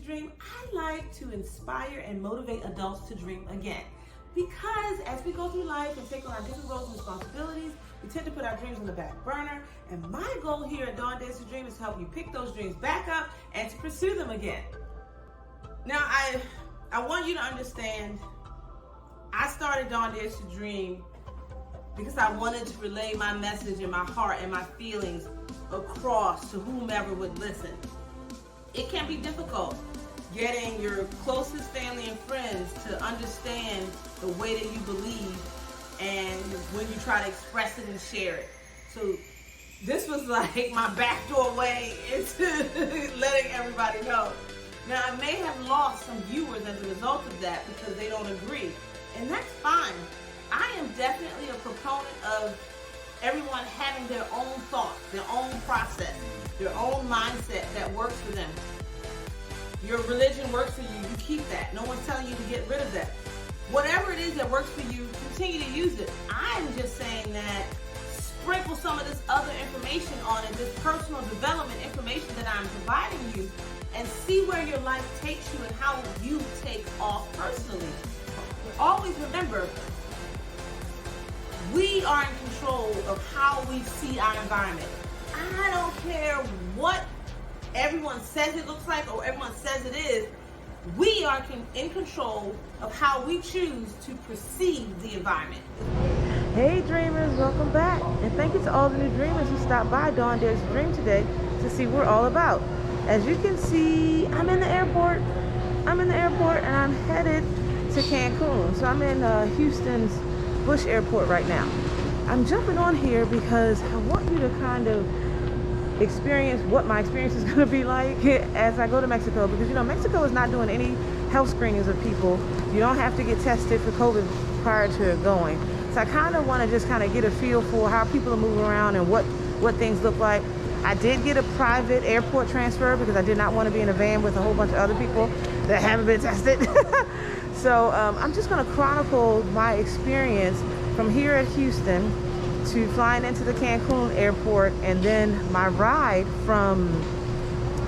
Dream, I like to inspire and motivate adults to dream again. Because as we go through life and take on our different roles and responsibilities, we tend to put our dreams on the back burner. And my goal here at Dawn Dares to Dream is to help you pick those dreams back up and to pursue them again. Now, I want you to understand, I started Dawn Dares to Dream because I wanted to relay my message and my heart and my feelings across to whomever would listen. It can be difficult getting your closest family and friends to understand the way that you believe and when you try to express it and share it. So this was like my backdoor way into letting everybody know. Now, I may have lost some viewers as a result of that because they don't agree, and that's fine. I am definitely a proponent of everyone having their own thoughts, their own process, their own mindset that works for them. Your religion works for you, you keep that. No one's telling you to get rid of that. Whatever it is that works for you, continue to use it. I'm just saying that sprinkle some of this other information on it, this personal development information that I'm providing you, and see where your life takes you and how you take off personally. Always remember, we are in control of how we see our environment. I don't care what everyone says it looks like or everyone says it is. We are in control of how we choose to perceive the environment. Hey dreamers, welcome back. And thank you to all the new dreamers who stopped by Dawn Dares to Dream today to see what we're all about. As you can see, I'm in the airport. And I'm headed to Cancun. So I'm in Houston's Bush Airport right now. I'm jumping on here because I want you to kind of experience what my experience is going to be like as I go to Mexico, because you know Mexico is not doing any health screenings of people. You don't have to get tested for COVID prior to going. So I kind of want to just kind of get a feel for how people are moving around and what things look like. I did get a private airport transfer because I did not want to be in a van with a whole bunch of other people that haven't been tested. So I'm just going to chronicle my experience from here at Houston to flying into the Cancun airport, and then my ride from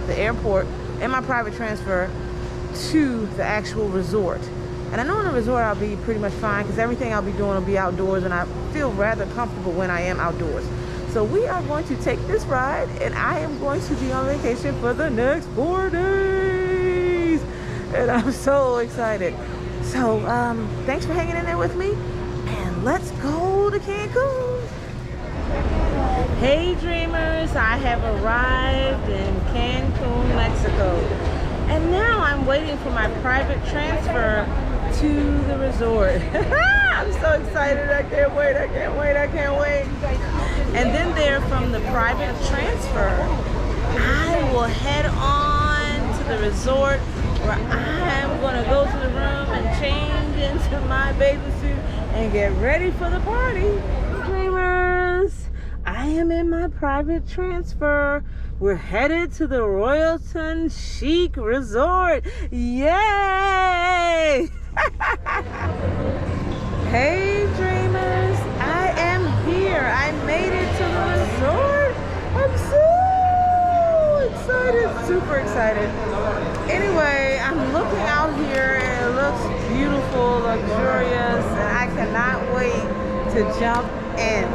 the airport and my private transfer to the actual resort. And I know in the resort I'll be pretty much fine because everything I'll be doing will be outdoors, and I feel rather comfortable when I am outdoors. So we are going to take this ride, and I am going to be on vacation for the next 4 days. And I'm so excited. So thanks for hanging in there with me, and let's go to Cancun. Hey dreamers, I have arrived in Cancun, Mexico. And now I'm waiting for my private transfer to the resort. I'm so excited, I can't wait. And then there from the private transfer, I will head on to the resort where I'm gonna go to the room and change into my bathing suit and get ready for the party. Dreamers, I am in my private transfer. We're headed to the Royalton CHIC resort. Yay! Hey dreamers, I am here. I made it to the resort. I'm so excited, super excited. Anyway, I'm looking out here and it looks beautiful, luxurious, and I cannot wait to jump in.